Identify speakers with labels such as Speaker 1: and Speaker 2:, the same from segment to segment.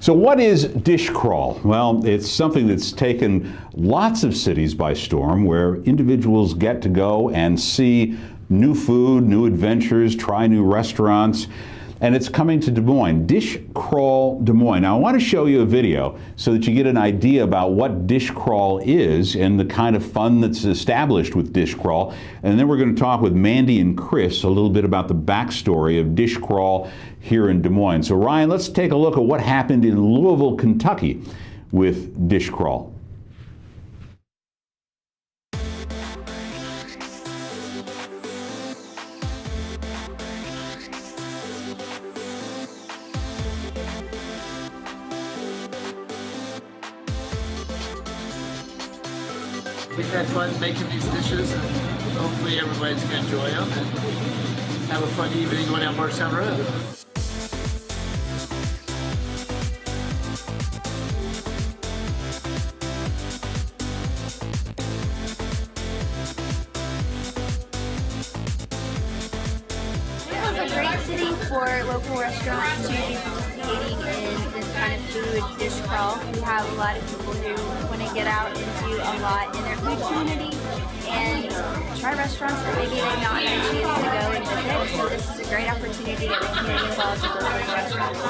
Speaker 1: So what is dish crawl? Well, it's something that's taken lots of cities by storm, where individuals get to go and see new food, new adventures, try new restaurants, and it's coming to Des Moines. Dish Crawl Des Moines. Now I want to show you a video so that you get an idea about what dish crawl is and the kind of fun that's established with dish crawl. And then we're going to talk with Mandy and Chris a little bit about the backstory of dish crawl here in Des Moines. So Ryan, let's take a look at what happened in Louisville, Kentucky with dish crawl.
Speaker 2: We've had fun making these dishes, and hopefully everybody's going to enjoy them and have a fun evening going down Marshtown Road.
Speaker 3: It was a great city for local restaurants to be participating in this kind of food dish crawl. We have a lot of people who want to get out and do a lot in their food community and try restaurants that maybe they've not had a chance to go and visit. So this is a great opportunity that we can get involved with local restaurants.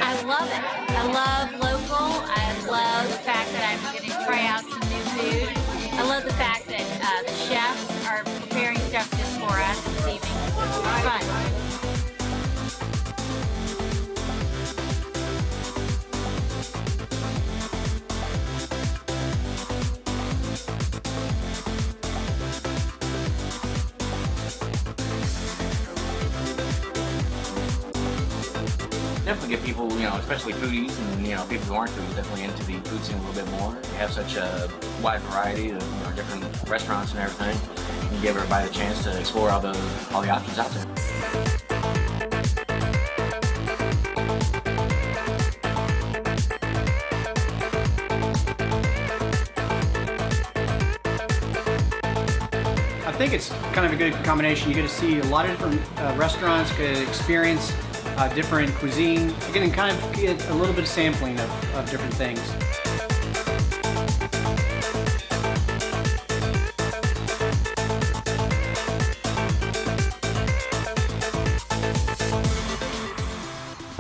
Speaker 4: I love it. I love local. I love the fact that I'm going to try out some new food. I love the fact that the chefs are preparing stuff just for us this evening. It's fun.
Speaker 5: Definitely get people, especially foodies and, people who aren't foodies, definitely into the food scene a little bit more. We have such a wide variety of different restaurants and everything. You can give everybody the chance to explore all the options out there.
Speaker 6: I think it's kind of a good combination. You get to see a lot of different restaurants, get to experience different cuisine. You can kind of get a little bit of sampling of different things.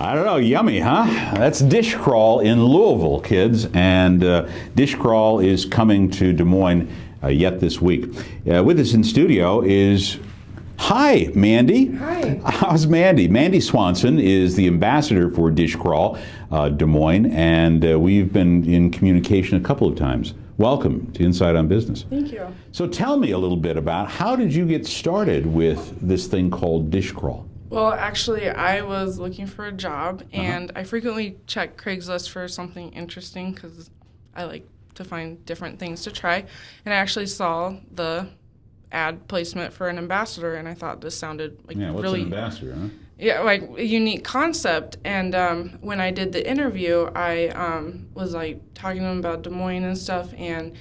Speaker 1: I don't know, yummy, huh? That's Dish Crawl in Louisville, kids, and Dish Crawl is coming to Des Moines yet this week. With us in studio is, hi, Mandy.
Speaker 7: Hi.
Speaker 1: How's Mandy? Mandy Swanson is the ambassador for Dish Crawl Des Moines, and we've been in communication a couple of times. Welcome to Insight on Business.
Speaker 7: Thank you.
Speaker 1: So tell me a little bit about, how did you get started with this thing called Dish Crawl?
Speaker 7: Well, actually, I was looking for a job, and I frequently check Craigslist for something interesting because I like to find different things to try. And I actually saw the ad placement for an ambassador, and I thought this sounded like
Speaker 1: what's
Speaker 7: really
Speaker 1: an ambassador, huh?
Speaker 7: Yeah, like a unique concept. And when I did the interview, I was like talking to him about Des Moines and stuff, and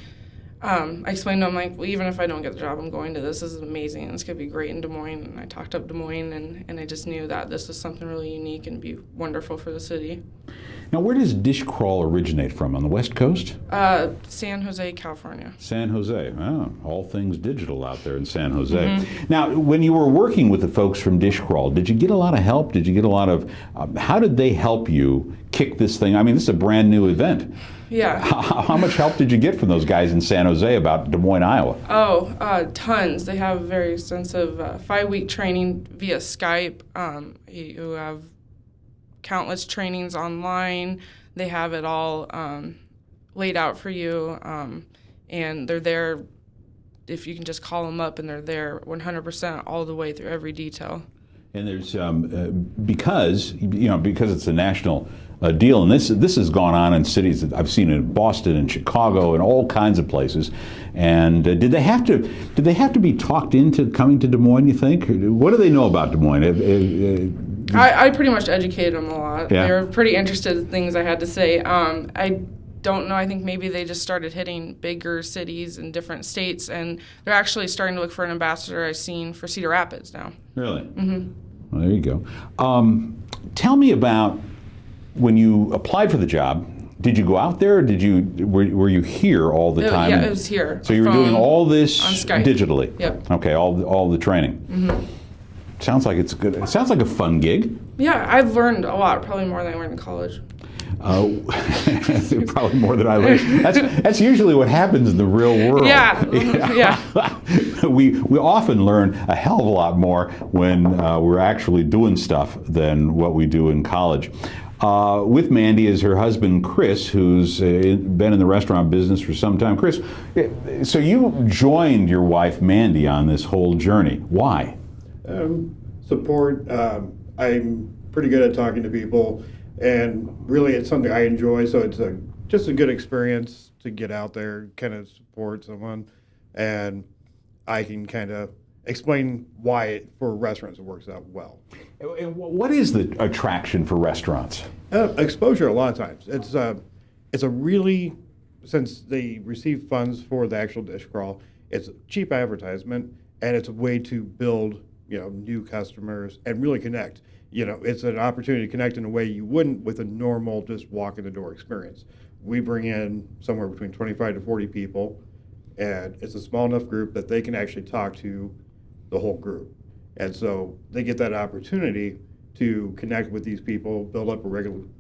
Speaker 7: I explained to him, like, well, even if I don't get the job, I'm going to this. This is amazing. It's going to be great in Des Moines. And I talked up Des Moines, and I just knew that this was something really unique and be wonderful for the city.
Speaker 1: Now, where does Dish Crawl originate from? On the West Coast?
Speaker 7: San Jose, California.
Speaker 1: San Jose. Oh, all things digital out there in San Jose. Now, when you were working with the folks from Dish Crawl, did you get a lot of help? Did you get a lot of, how did they help you kick this thing? I mean, this is a brand new event.
Speaker 7: Yeah.
Speaker 1: How much help did you get from those guys in San Jose about Des Moines, Iowa?
Speaker 7: Oh, tons. They have very extensive 5-week training via Skype. You have countless trainings online. They have it all laid out for you, and they're there if you can just call them up, and they're there 100% all the way through every detail.
Speaker 1: And there's because it's a national deal, and this has gone on in cities that I've seen in Boston and Chicago and all kinds of places. And did they have to be talked into coming to Des Moines, you think? What do they know about Des Moines?
Speaker 7: I pretty much educated them a lot.
Speaker 1: Yeah.
Speaker 7: They were pretty interested in things I had to say. I don't know. I think maybe they just started hitting bigger cities in different states, and they're actually starting to look for an ambassador I've seen for Cedar Rapids now.
Speaker 1: Really? Mm-hmm. Well, there you go. Tell me about when you applied for the job. Did you go out there, or were you here all the time?
Speaker 7: Yeah, it was here.
Speaker 1: So you were doing all this
Speaker 7: on Skype.
Speaker 1: digitally?
Speaker 7: Yep.
Speaker 1: Okay, all the training. Mm-hmm. Sounds like it's good. It sounds like a fun gig.
Speaker 7: Yeah, I've learned a lot, probably more than I learned in college.
Speaker 1: Probably more than I learned. That's usually what happens in the real world.
Speaker 7: Yeah, yeah.
Speaker 1: we often learn a hell of a lot more when we're actually doing stuff than what we do in college. With Mandy is her husband, Chris, who's been in the restaurant business for some time. Chris, so you joined your wife, Mandy, on this whole journey. Why?
Speaker 8: Support. I'm pretty good at talking to people, and really it's something I enjoy, so it's just a good experience to get out there, kind of support someone, and I can kind of explain why for restaurants it works out well.
Speaker 1: And what is the attraction for restaurants?
Speaker 8: Exposure a lot of times. It's a really, since they receive funds for the actual dish crawl, it's a cheap advertisement, and it's a way to build new customers and really connect. It's an opportunity to connect in a way you wouldn't with a normal just walk in the door experience. We bring in somewhere between 25 to 40 people, and it's a small enough group that they can actually talk to the whole group. And so they get that opportunity to connect with these people, build up a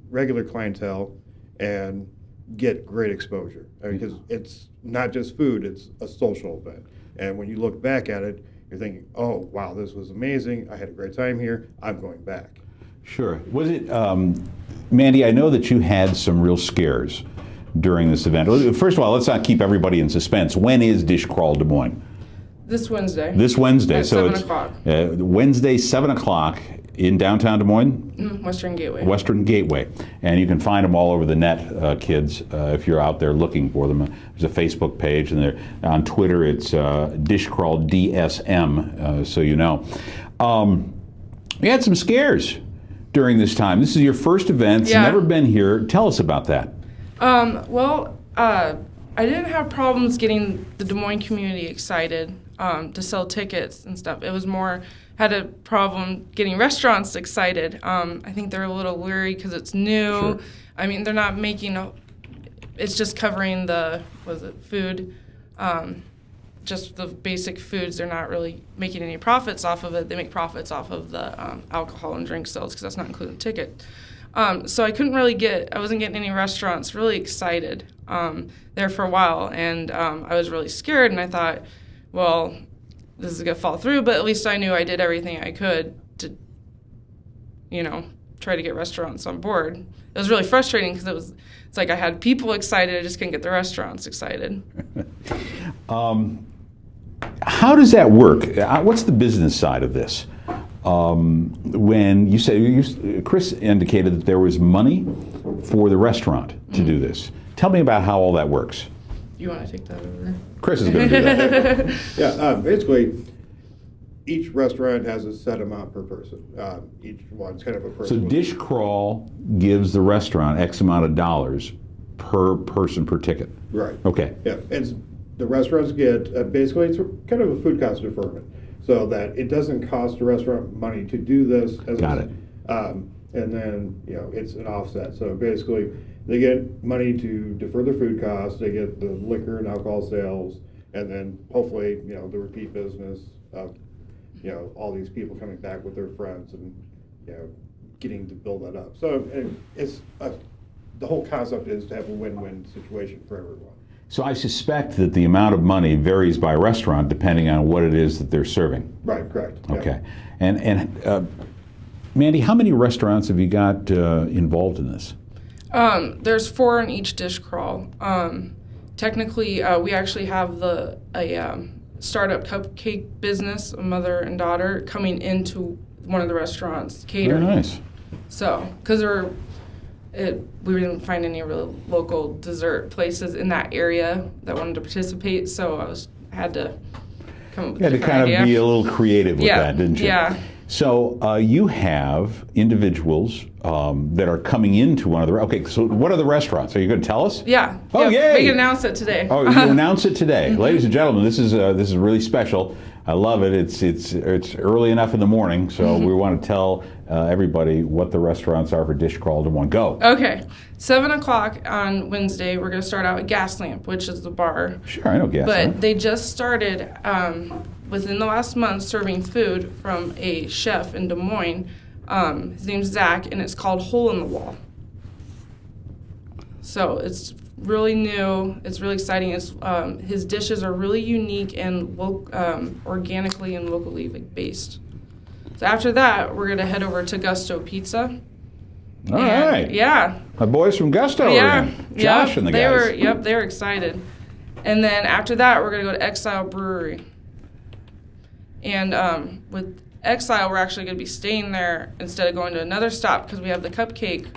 Speaker 8: regular clientele, and get great exposure. Because it's not just food, it's a social event. And when you look back at it, you're thinking, oh, wow, this was amazing. I had a great time here. I'm going back.
Speaker 1: Sure. Was it, Mandy, I know that you had some real scares during this event. First of all, let's not keep everybody in suspense. When is Dish Crawl Des Moines?
Speaker 7: This Wednesday.
Speaker 1: This Wednesday.
Speaker 7: At
Speaker 1: So
Speaker 7: 7 o'clock.
Speaker 1: Wednesday, 7 o'clock in downtown Des Moines?
Speaker 7: Western Gateway.
Speaker 1: Western Gateway. And you can find them all over the net, kids, if you're out there looking for them. There's a Facebook page, and they're on Twitter, it's Dish Crawl DSM, so you know. We had some scares during this time. This is your first event. It's never been here. Tell us about that.
Speaker 7: I didn't have problems getting the Des Moines community excited to sell tickets and stuff. It was more, had a problem getting restaurants excited. I think they're a little weary because it's new.
Speaker 1: Sure.
Speaker 7: I mean, they're not making it's just covering the, food, just the basic foods. They're not really making any profits off of it. They make profits off of the alcohol and drink sales because that's not including ticket. So I wasn't getting any restaurants really excited there for a while, and I was really scared, and I thought, well, this is going to fall through, but at least I knew I did everything I could to, try to get restaurants on board. It was really frustrating because it's like I had people excited, I just couldn't get the restaurants excited.
Speaker 1: How does that work? What's the business side of this? When you say, Chris indicated that there was money for the restaurant to do this. Tell me about how all that works.
Speaker 7: You want to take that over?
Speaker 1: Chris is going to do that.
Speaker 8: Yeah, basically, each restaurant has a set amount per person. Each one's kind of a person.
Speaker 1: So Dish Crawl gives the restaurant X amount of dollars per person per ticket.
Speaker 8: Right.
Speaker 1: Okay.
Speaker 8: Yeah, and the restaurants get, basically, it's kind of a food cost deferment, so that it doesn't cost the restaurant money to do this.
Speaker 1: Got it.
Speaker 8: And then, it's an offset. So basically, they get money to defer their food costs, they get the liquor and alcohol sales, and then hopefully, the repeat business of, all these people coming back with their friends and, getting to build that up. So it's the whole concept is to have a win-win situation for everyone.
Speaker 1: So I suspect that the amount of money varies by restaurant depending on what it is that they're serving.
Speaker 8: Right, correct. Yeah.
Speaker 1: Okay. And Mandy, how many restaurants have you got involved in this?
Speaker 7: There's 4 in each dish crawl. Technically, we actually have a startup cupcake business, a mother and daughter, coming into one of the restaurants catering.
Speaker 1: Very nice.
Speaker 7: So, because we didn't find any real local dessert places in that area that wanted to participate, so I had to come up with a different
Speaker 1: kind
Speaker 7: idea.
Speaker 1: of be a little creative with that, didn't you?
Speaker 7: Yeah.
Speaker 1: So you have individuals that are coming into one of the. Okay, so what are the restaurants? Are you going to tell us?
Speaker 7: Yeah.
Speaker 1: Oh,
Speaker 7: yeah,
Speaker 1: yay!
Speaker 7: We can announce it today.
Speaker 1: Oh, you announce it today, ladies and gentlemen. This is really special. I love it. It's early enough in the morning, so we want to tell everybody what the restaurants are for Dish Crawl Des Moines. Go.
Speaker 7: Okay, 7 o'clock on Wednesday. We're going to start out at Gas Lamp, which is the bar.
Speaker 1: Sure, I know Gas
Speaker 7: But
Speaker 1: Lamp.
Speaker 7: they just started within the last month serving food from a chef in Des Moines. His name's Zach, and it's called Hole in the Wall. So it's really new. It's really exciting. His dishes are really unique and organically and locally based. So after that, we're gonna head over to Gusto Pizza.
Speaker 1: All right.
Speaker 7: Yeah.
Speaker 1: My boys from Gusto are in. Josh and the guys.
Speaker 7: They were excited. And then after that, we're gonna go to Exile Brewery. And with Exile, we're actually gonna be staying there instead of going to another stop because we have the cupcake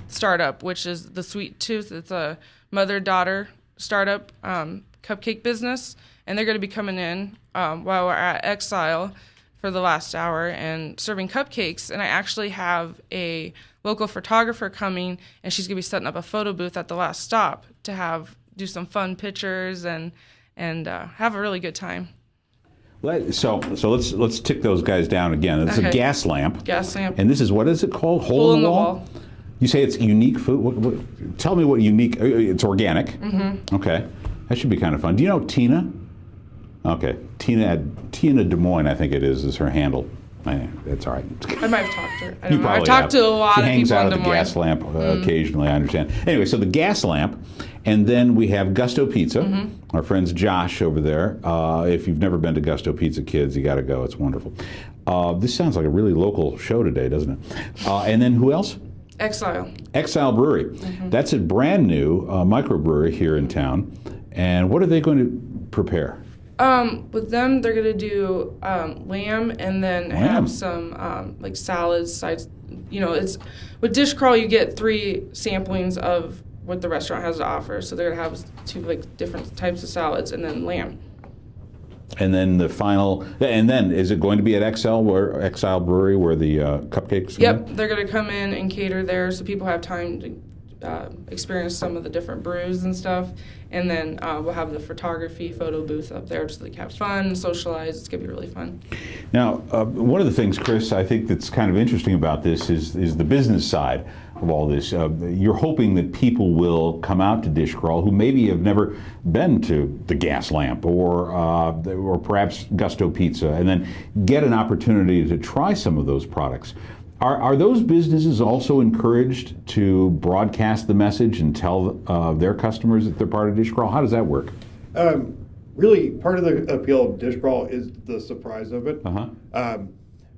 Speaker 7: startup, which is the Sweet Tooth. It's a mother-daughter startup cupcake business, and they're going to be coming in while we're at Exile for the last hour and serving cupcakes. And I actually have a local photographer coming, and she's going to be setting up a photo booth at the last stop to do some fun pictures and have a really good time.
Speaker 1: So let's tick those guys down again. It's a Gas Lamp.
Speaker 7: Gas Lamp.
Speaker 1: And this is, what is it called? Hole in the Wall? You say it's unique food? Tell me what unique, it's organic. Mm-hmm. Okay. That should be kind of fun. Do you know Tina? Okay. Tina Des Moines, I think it is her handle. That's all right.
Speaker 7: I might have talked to her. I
Speaker 1: You
Speaker 7: don't know.
Speaker 1: probably
Speaker 7: I've talked to a lot
Speaker 1: she
Speaker 7: of
Speaker 1: hangs
Speaker 7: people
Speaker 1: out
Speaker 7: in
Speaker 1: at
Speaker 7: Des
Speaker 1: the
Speaker 7: Moines.
Speaker 1: Gas Lamp occasionally, I understand. Anyway, so the Gas Lamp, and then we have Gusto Pizza. Our friends Josh over there. If you've never been to Gusto Pizza, kids, you got to go. It's wonderful. This sounds like a really local show today, doesn't it? And then who else? Exile Brewery. That's a brand new microbrewery here in town. And what are they going to prepare?
Speaker 7: With them, they're going to do lamb and then have some like salads, sides. You know, it's with Dish Crawl, you get 3 samplings of what the restaurant has to offer. So they're going to have 2 like different types of salads and then lamb.
Speaker 1: And then the final, and then is it going to be at Exile Brewery where the cupcakes?
Speaker 7: Yep, they're going to come in and cater there so people have time to experience some of the different brews and stuff. And then we'll have the photography photo booth up there just to have fun, socialize. It's going to be really fun. Now,
Speaker 1: one of the things, Chris, I think that's kind of interesting about this is the business side of all this. You're hoping that people will come out to Dish Crawl who maybe have never been to the Gas Lamp or perhaps Gusto Pizza, and then get an opportunity to try some of those products. Are those businesses also encouraged to broadcast the message and tell their customers that they're part of Dish Crawl? How does that work?
Speaker 8: Really, part of the appeal of Dish Crawl is the surprise of it.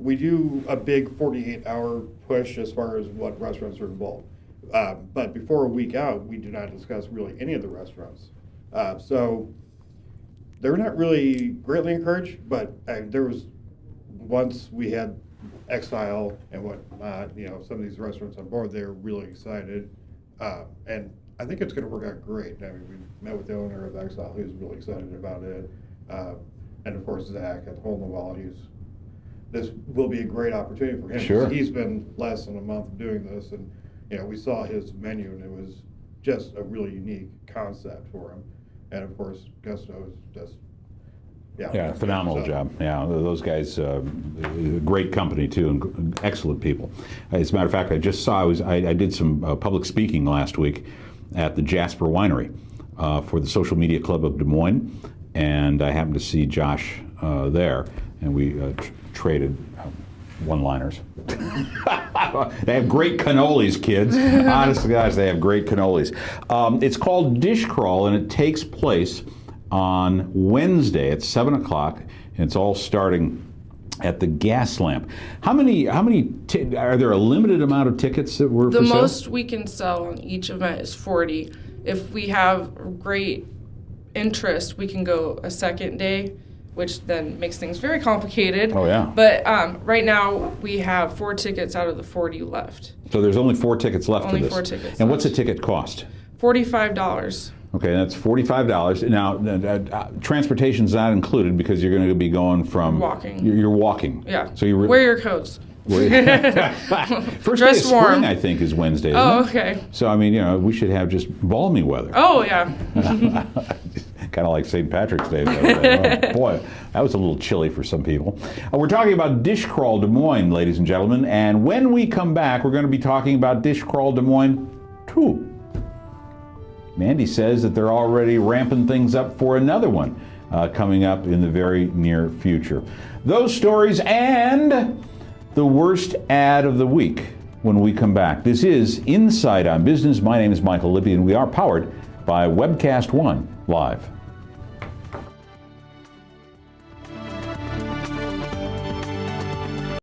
Speaker 8: We do a big 48-hour push as far as what restaurants are involved. But before a week out, we do not discuss really any of the restaurants. So they're not really greatly encouraged, but there was once we had Exile and whatnot, some of these restaurants on board, they're really excited. And I think it's going to work out great. I mean, we met with the owner of Exile, who's really excited about it. And of course, Zach at Hole in the Wall, this will be a great opportunity for him.
Speaker 1: Sure.
Speaker 8: He's been less than a month doing this, and we saw his menu, and it was just a really unique concept for him. And of course, Gusto is just
Speaker 1: phenomenal job. Yeah, those guys, great company too, and excellent people. As a matter of fact, I just saw I did some public speaking last week at the Jasper Winery for the Social Media Club of Des Moines, and I happened to see Josh there, and we traded one-liners. They have great cannolis, kids. Honest to gosh, they have great cannolis. It's called Dish Crawl, and it takes place on Wednesday at 7 o'clock, and it's all starting at the Gas Lamp. How many are there a limited amount of tickets that were for sale?
Speaker 7: The most we can sell on each event is 40. If we have great interest, we can go a second day, which then makes things very complicated.
Speaker 1: Oh, yeah.
Speaker 7: But right now, we have 4 tickets out of the 40 left.
Speaker 1: So there's only 4 tickets left
Speaker 7: Only
Speaker 1: for this.
Speaker 7: 4 tickets
Speaker 1: And
Speaker 7: left.
Speaker 1: what's a ticket cost?
Speaker 7: $45.
Speaker 1: Okay, that's $45. Now, transportation's not included because you're going to be going from
Speaker 7: Walking.
Speaker 1: You're walking.
Speaker 7: Yeah.
Speaker 1: So you
Speaker 7: wear your coats.
Speaker 1: First day of
Speaker 7: Dress
Speaker 1: spring,
Speaker 7: warm.
Speaker 1: I think, is Wednesday. Isn't
Speaker 7: Oh,
Speaker 1: it?
Speaker 7: okay.
Speaker 1: So I mean, we should have just balmy weather.
Speaker 7: Oh, yeah.
Speaker 1: Kind of like St. Patrick's Day. Oh, boy, that was a little chilly for some people. We're talking about Dish Crawl Des Moines, ladies and gentlemen, and when we come back, we're going to be talking about Dish Crawl Des Moines 2. Mandy says that they're already ramping things up for another one coming up in the very near future. Those stories and the worst ad of the week when we come back. This is Insight on Business. My name is Michael Libby, and we are powered by Webcast One Live.